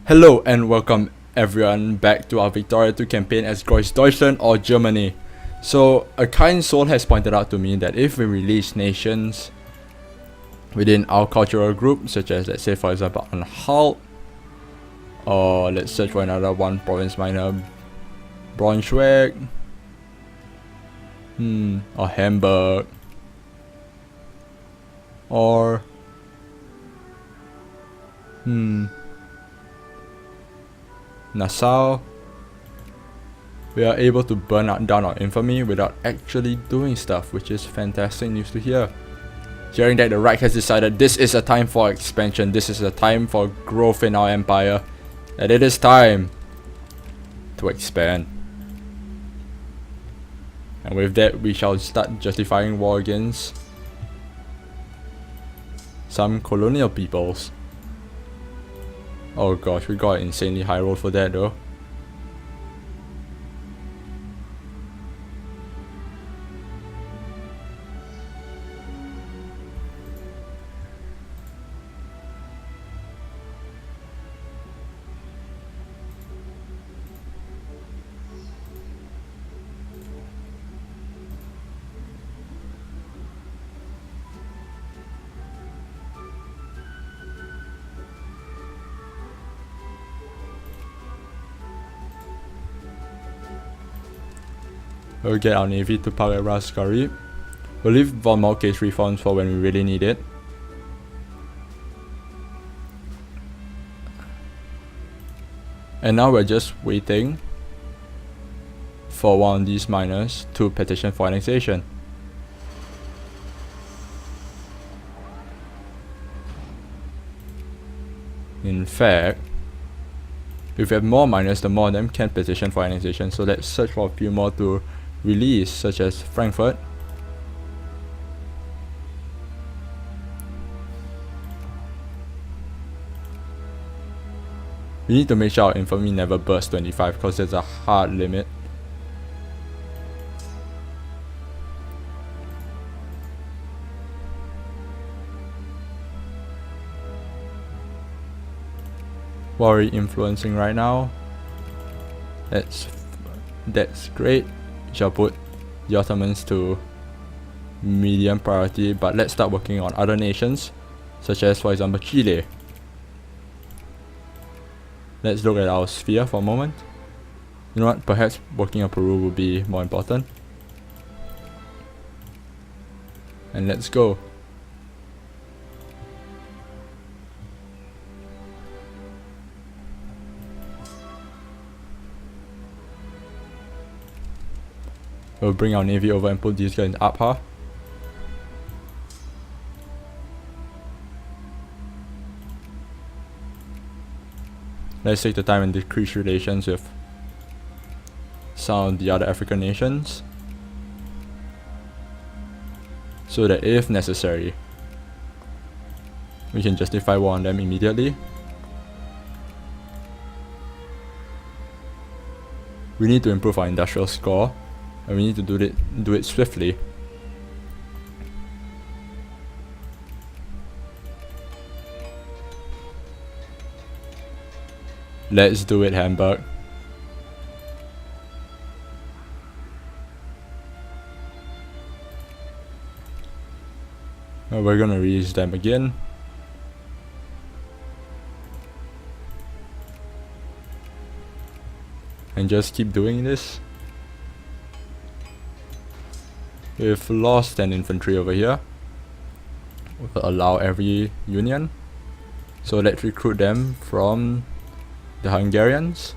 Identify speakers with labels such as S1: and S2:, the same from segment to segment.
S1: Hello and welcome everyone back to our Victoria 2 campaign as Großdeutschland or Germany. So a kind soul has pointed out to me that if we release nations within our cultural group, such as let's say for example Anhalt, or let's search for another one province minor, Braunschweig, or Hamburg, or Nassau, we are able to burn down our infamy without actually doing stuff, which is fantastic news to hear. Hearing that the Reich has decided this is a time for expansion, this is a time for growth in our empire, and it is time to expand. And with that, we shall start justifying war against some colonial peoples. Oh gosh, we got an insanely high roll for that though. We'll get our navy to park at Raskari. We'll leave von Moltke's reforms for when we really need it. And now we're just waiting for one of these miners to petition for annexation. In fact, if we have more miners, the more of them can petition for annexation. So let's search for a few more to release, such as Frankfurt. We need to make sure our infamy never bursts 25 because there's a hard limit. What are we influencing right now? That's great. Shall put the Ottomans to medium priority, but let's start working on other nations, such as for example Chile. Let's look at our sphere for a moment. You know what, perhaps working on Peru would be more important. And let's go. We'll bring our navy over and put these guys in Abha. Let's take the time and decrease relations with some of the other African nations, so that if necessary, we can justify war on them immediately. We need to improve our industrial score, and we need to do it swiftly. Let's do it, Hamburg. We're gonna release them again. And just keep doing this. We've lost an infantry over here. We'll allow every union. So let's recruit them from the Hungarians.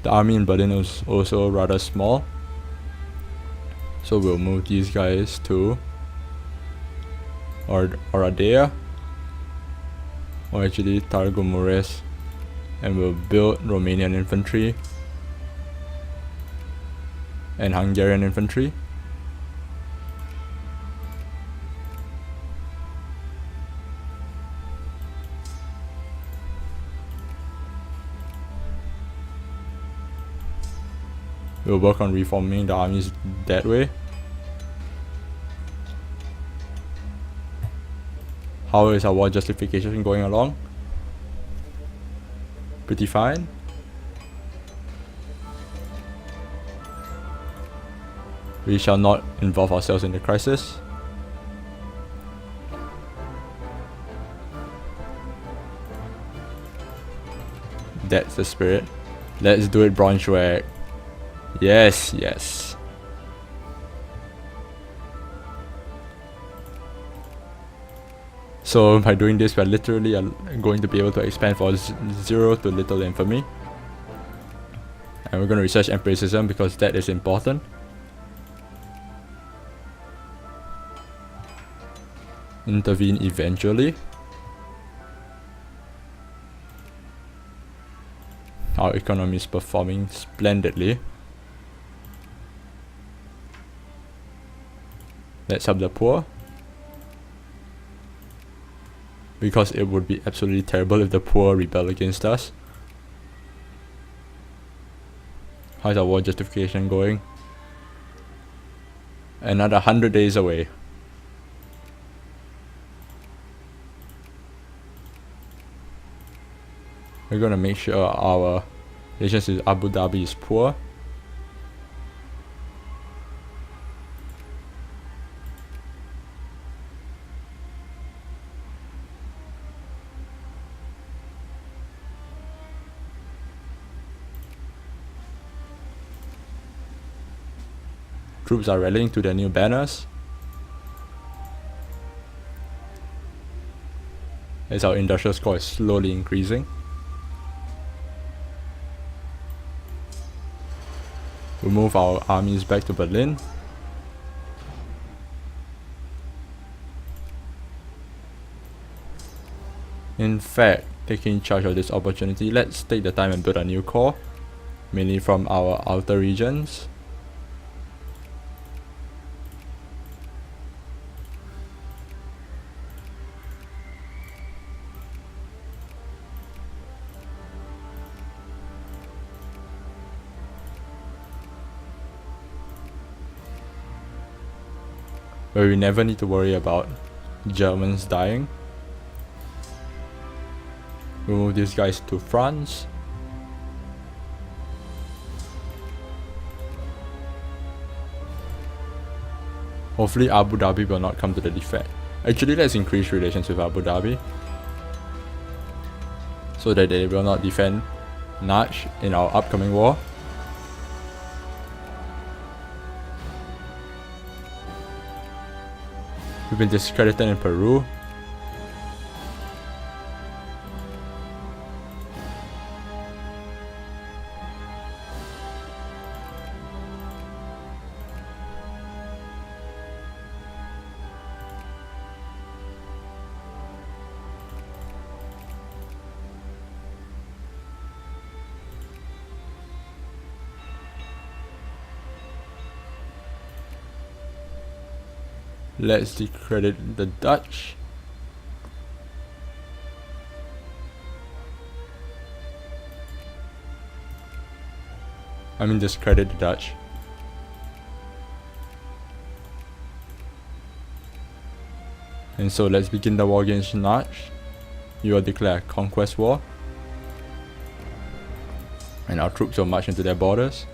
S1: The army in Berlin is also rather small, so we'll move these guys to Oradea, or actually Targumures, and we'll build Romanian infantry and Hungarian infantry. We'll work on reforming the armies that way. How is our war justification going along? Pretty fine. We shall not involve ourselves in the crisis. That's the spirit. Let's do it, Braunschweig. Yes, yes. So by doing this, we're literally going to be able to expand for 0 to little infamy. And we're going to research empiricism because that is important. Intervene eventually. Our economy is performing splendidly. Let's help the poor. Because it would be absolutely terrible if the poor rebel against us. How's our war justification going? Another 100 days away. We're gonna make sure our relations with Abu Dhabi is poor. Troops are rallying to their new banners. As our industrial score is slowly increasing. We'll move our armies back to Berlin. In fact, taking charge of this opportunity, let's take the time and build a new core, mainly from our outer regions. Where we never need to worry about Germans dying. We'll move these guys to France. Hopefully Abu Dhabi will not come to the defect. Actually, let's increase relations with Abu Dhabi so that they will not defend Najj in our upcoming war. We've been discredited in Peru. Let's discredit the Dutch. Discredit the Dutch. And so let's begin the war against Najj. You will declare a conquest war. And our troops will march into their borders.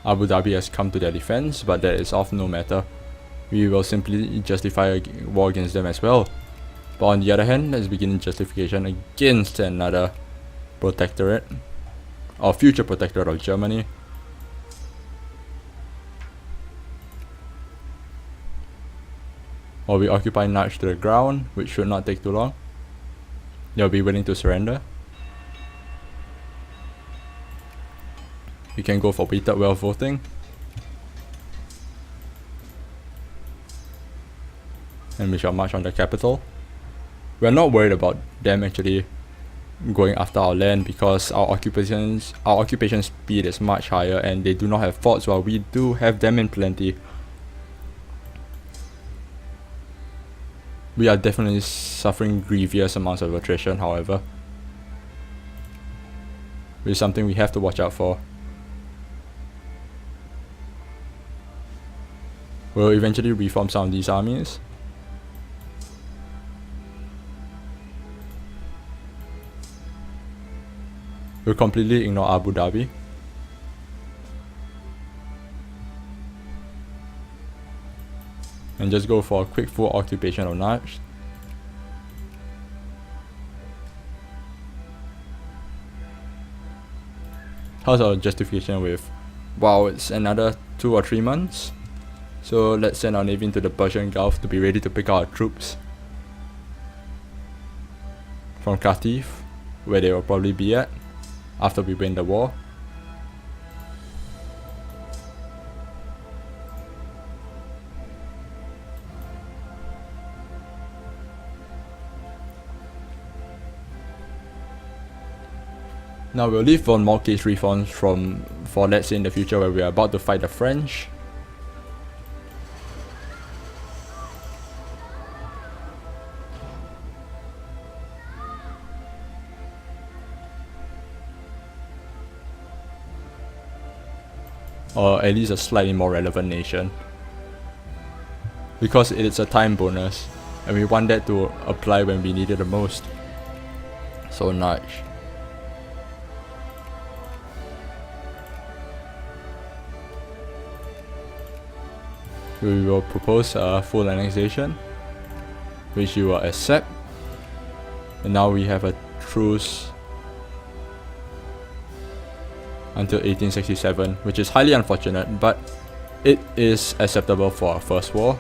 S1: Abu Dhabi has come to their defense, but that is of no matter. We will simply justify a war against them as well. But on the other hand, let's begin justification against another protectorate, or future protectorate of Germany. While we occupy Najj to the ground, which should not take too long. They'll be willing to surrender. We can go for weighted wealth voting. And we shall march on the capital. We're not worried about them actually going after our land because our occupation speed is much higher and they do not have forts while we do have them in plenty. We are definitely suffering grievous amounts of attrition, however, which is something we have to watch out for. We'll eventually reform some of these armies. We'll completely ignore Abu Dhabi. And just go for a quick full occupation of Najd. How's our justification with, wow, it's another 2 or 3 months? So let's send our navy into the Persian Gulf to be ready to pick up our troops from Qatif, where they will probably be at after we win the war. Now we'll leave for more case reforms for let's say in the future where we are about to fight the French. Or at least a slightly more relevant nation. Because it's a time bonus and we want that to apply when we need it the most. So Najd. We will propose a full annexation, which you will accept. And now we have a truce until 1867, which is highly unfortunate, but it is acceptable for our first war.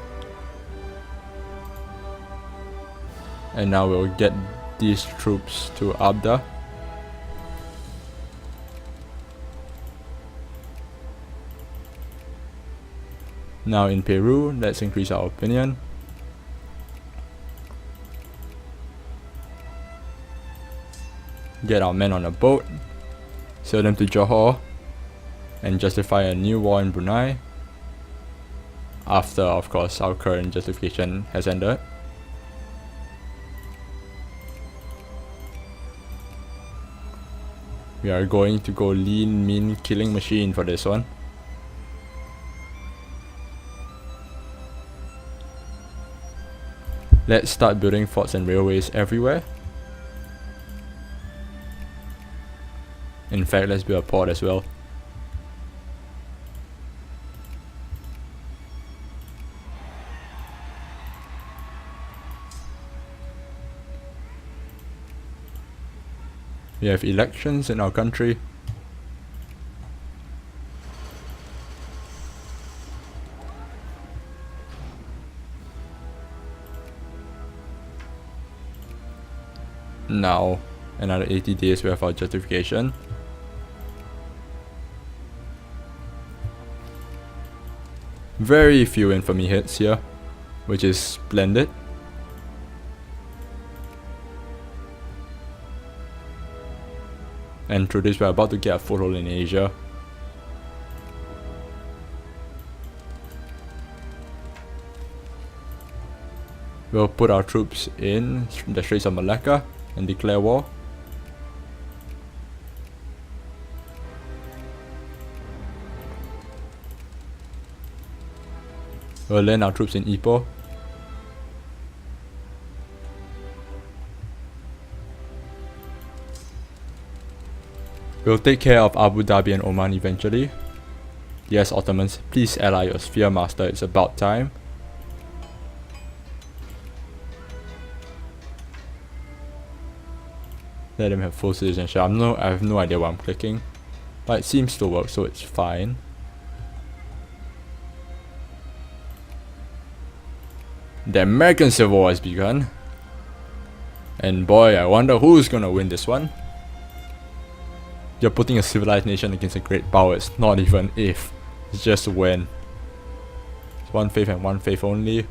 S1: And now we'll get these troops to Abda. Now in Peru, let's increase our opinion. Get our men on a boat, sail them to Johor, and justify a new war in Brunei. After, of course, our current justification has ended. We are going to go lean, mean, killing machine for this one. Let's start building forts and railways everywhere. In fact, let's build a port as well. We have elections in our country. Now, another 80 days we have our justification. Very few infamy hits here, which is splendid. And through this we're about to get a foothold in Asia. We'll put our troops in the Straits of Malacca and declare war. We'll land our troops in Ipoh. We'll take care of Abu Dhabi and Oman eventually. Yes, Ottomans, please ally your sphere master, it's about time. Let them have full citizenship. I have no idea what I'm clicking, but it seems to work, so it's fine. The American Civil War has begun. And boy, I wonder who's gonna win this one. You're putting a civilized nation against a great power. It's not even if, it's just when. It's one faith and one faith only.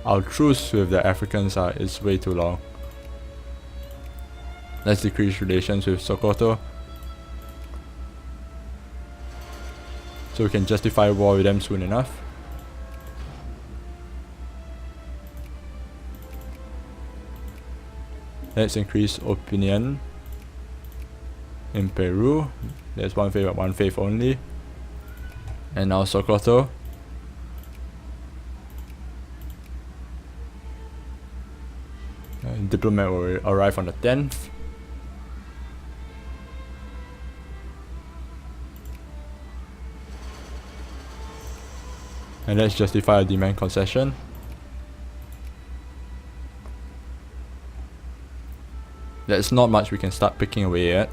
S1: Our truce with the Africans is way too long. Let's decrease relations with Sokoto, so we can justify war with them soon enough. Let's increase opinion. In Peru, there's one faith only. And now Sokoto. Diplomat will arrive on the 10th. And let's justify a demand concession. There's not much we can start picking away at,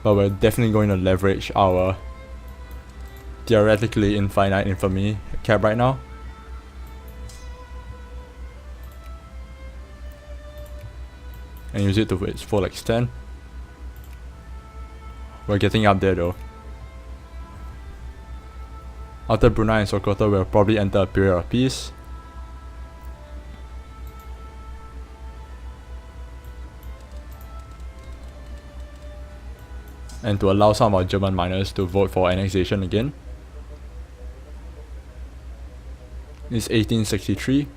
S1: but we're definitely going to leverage our theoretically infinite infamy cap right now. And use it to its full extent. We're getting up there though. After Brunei and Sokoto, we'll probably enter a period of peace. And to allow some of our German miners to vote for annexation again. It's 1863.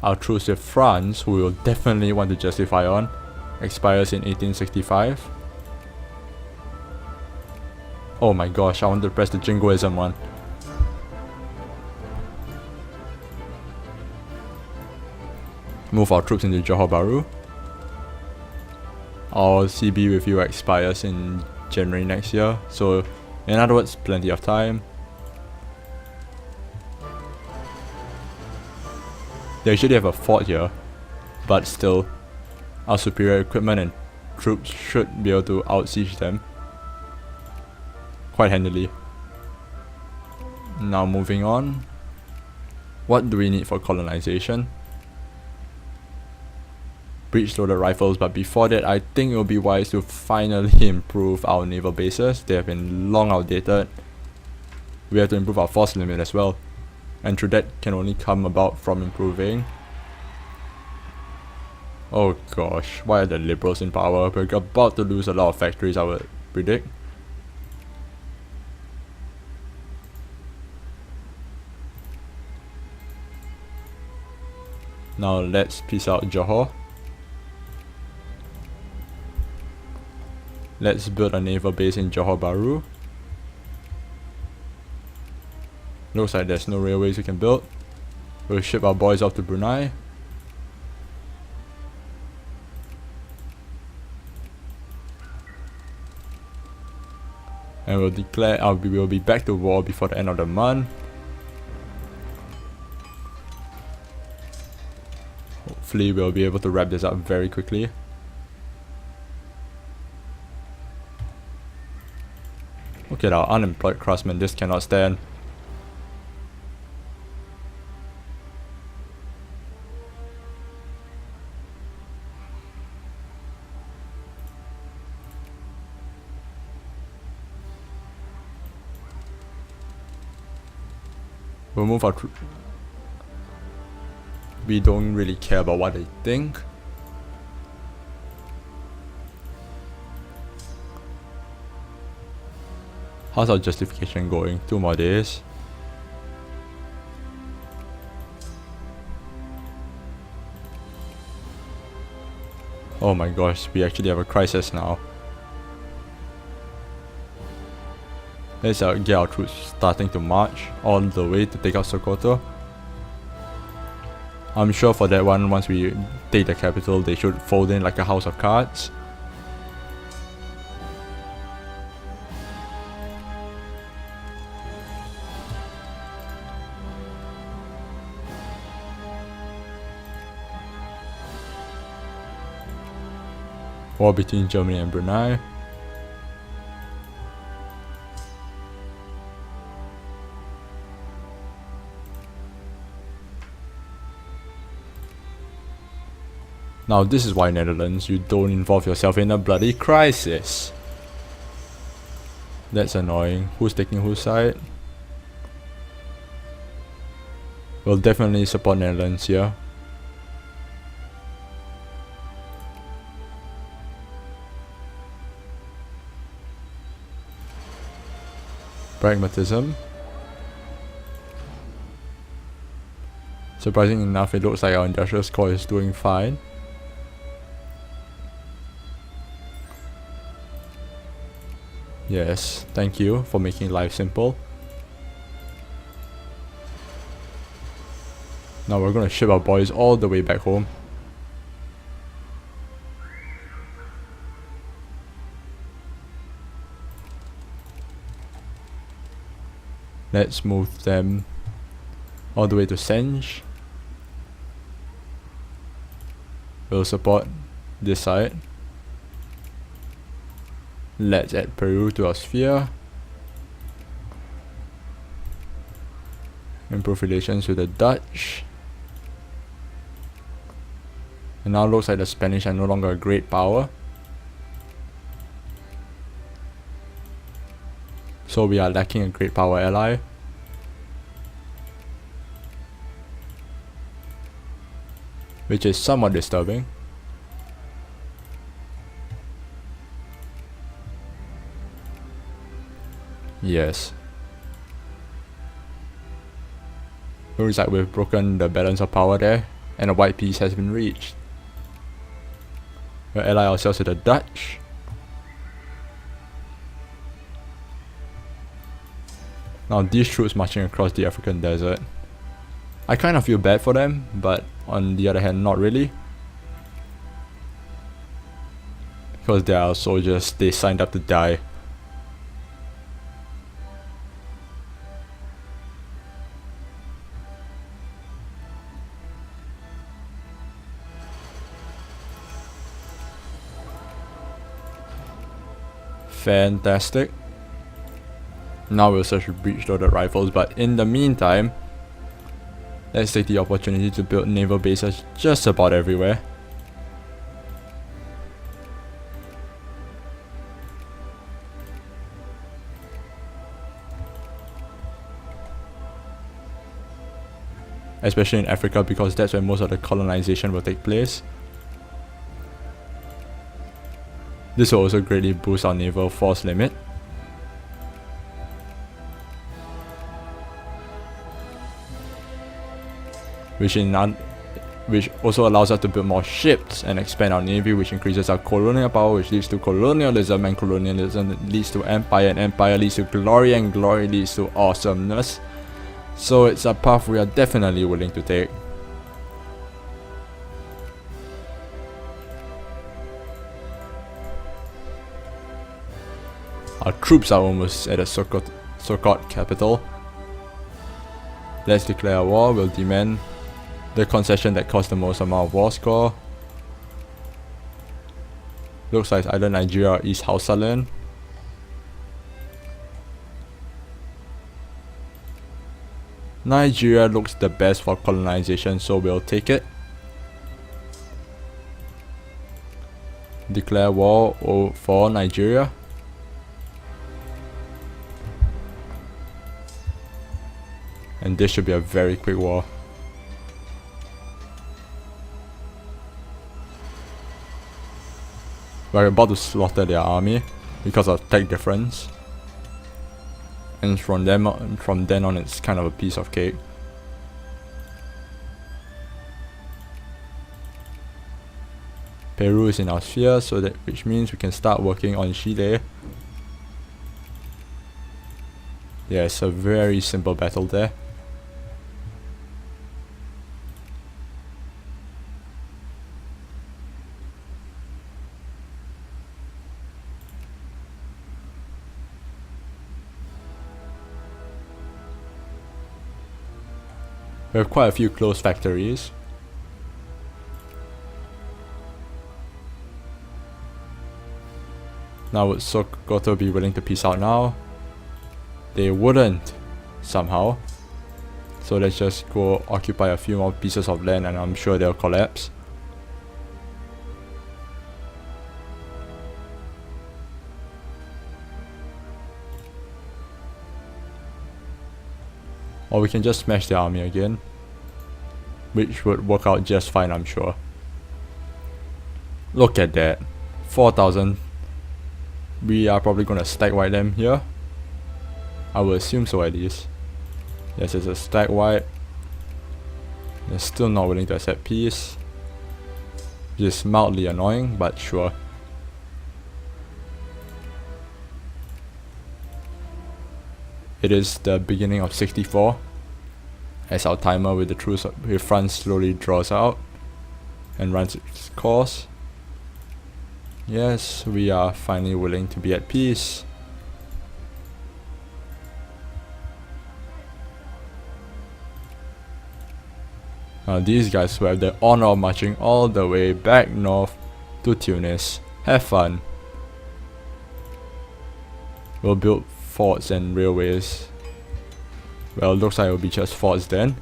S1: Our truce with France, who we will definitely want to justify on, expires in 1865. Oh my gosh, I wanted to press the jingoism one. Move our troops into Johor Bahru. Our CB with you expires in January next year, so in other words, plenty of time. They actually have a fort here, but still, our superior equipment and troops should be able to outsiege them quite handily. Now moving on, what do we need for colonization? Breech-loaded rifles, but before that I think it will be wise to finally improve our naval bases. They have been long outdated. We have to improve our force limit as well, and through that can only come about from improving. Oh gosh, why are the liberals in power? We're about to lose a lot of factories, I would predict. Now let's piece out Johor. Let's build a naval base in Johor Bahru. Looks like there's no railways we can build. We'll ship our boys off to Brunei. And we'll declare we will be back to war before the end of the month. Hopefully we'll be able to wrap this up very quickly. Look at our unemployed craftsmen, this cannot stand. We'll move our we don't really care about what they think. How's our justification going? 2 more days. Oh my gosh, we actually have a crisis now. Let's get our troops starting to march all the way to take out Sokoto. I'm sure for that one, once we take the capital, they should fold in like a house of cards. War between Germany and Brunei. Now this is why, Netherlands, you don't involve yourself in a bloody crisis. That's annoying. Who's taking whose side? We'll definitely support Netherlands here. Pragmatism. Surprisingly enough, it looks like our industrial score is doing fine. Yes, thank you for making life simple. Now we're gonna ship our boys all the way back home. Let's move them all the way to Senj. We'll support this side. Let's add Peru to our sphere. Improve relations with the Dutch. And now looks like the Spanish are no longer a great power. So we are lacking a great power ally. Which is somewhat disturbing. Yes. Looks like we've broken the balance of power there, and a white peace has been reached. We'll ally ourselves with the Dutch. Now these troops marching across the African desert. I kind of feel bad for them, but on the other hand not really. Because they are soldiers, they signed up to die. Fantastic. Now we'll search breech-loaded rifles, but in the meantime, let's take the opportunity to build naval bases just about everywhere. Especially in Africa, because that's where most of the colonization will take place. This will also greatly boost our naval force limit. Which also allows us to build more ships and expand our navy, which increases our colonial power, which leads to colonialism, and colonialism leads to empire, and empire leads to glory, and glory leads to awesomeness. So it's a path we are definitely willing to take. Our troops are almost at the Sokot capital. Let's declare a war. We'll demand the concession that costs the most amount of war score. Looks like either Nigeria or East Hausa land. Nigeria looks the best for colonization, so we'll take it. Declare war for Nigeria. And this should be a very quick war. We're about to slaughter their army because of tech difference. And from then on it's kind of a piece of cake. Peru is in our sphere, so that which means we can start working on Chile. Yeah, it's a very simple battle there. We have quite a few close factories. Now would Sokoto be willing to peace out now? They wouldn't, somehow. So let's just go occupy a few more pieces of land and I'm sure they'll collapse. Or we can just smash the army again, which would work out just fine, I'm sure. Look at that, 4,000. We are probably gonna stack wipe them here. I will assume so at least. Yes, it's a stack wipe. They're still not willing to accept peace, which is mildly annoying, but sure. it is the beginning of 64 as our timer with the truce with France slowly draws out and runs its course. Yes, we are finally willing to be at peace. Now these guys who have the honor of marching all the way back north to Tunis. Have fun. We'll build forts and railways. Well, looks like it'll be just forts then.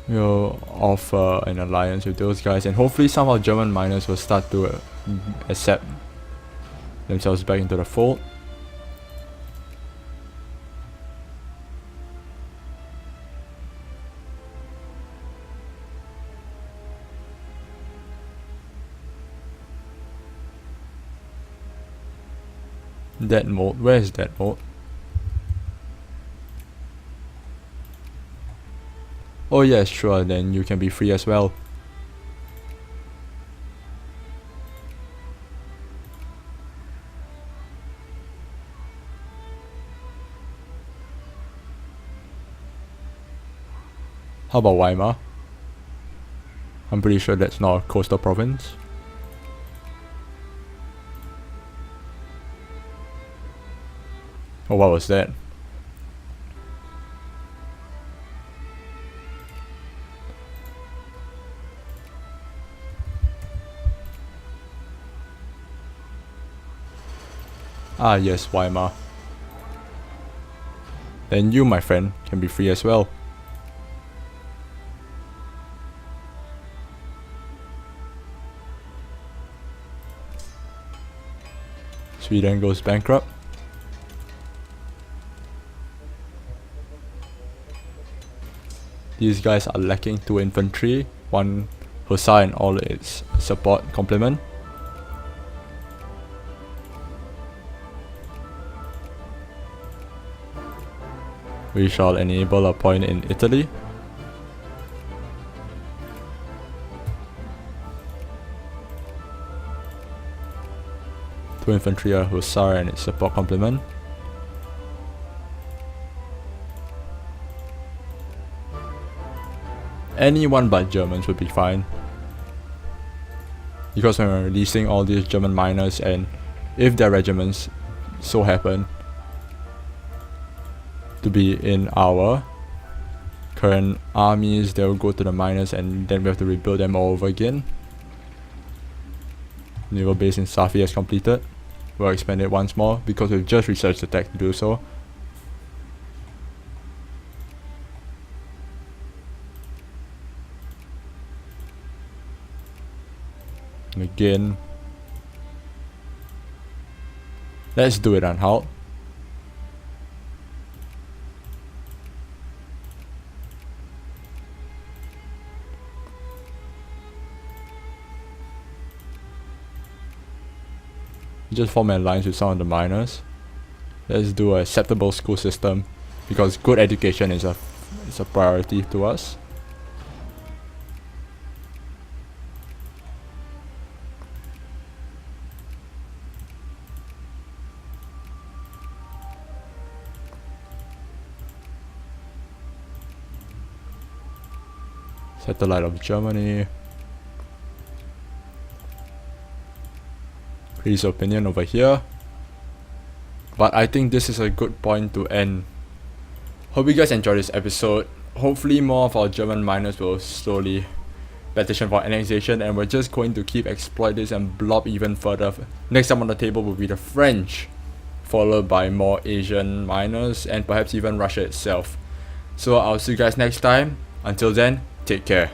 S1: We'll offer an alliance with those guys, and hopefully some of our German miners will start to accept themselves back into the fold. That mode, where is that mode? Oh yes, sure, then you can be free as well. How about Weimar? I'm pretty sure that's not a coastal province. Oh, what was that? Ah yes, Weimar. Then you, my friend, can be free as well. Sweden goes bankrupt. These guys are lacking 2 infantry, 1 hussar and all its support complement. We shall enable a point in Italy. Two infantry, a hussar and its support complement. Anyone but Germans would be fine, because when we're releasing all these German miners, and if their regiments so happen to be in our current armies, they'll go to the miners and then we have to rebuild them all over again. Naval base in Safi has completed. We'll expand it once more because we've just researched the tech to do so. And again, let's do it, Anhalt. Just form an alliance with some of the miners. Let's do a acceptable school system because good education is a priority to us. Satellite of Germany. His opinion over here. But I think this is a good point to end. Hope you guys enjoyed this episode. Hopefully more of our German miners will slowly petition for annexation, and we're just going to keep exploit this and blob even further. Next time on the table will be the French, followed by more Asian miners and perhaps even Russia itself. So I'll see you guys next time. Until then, take care.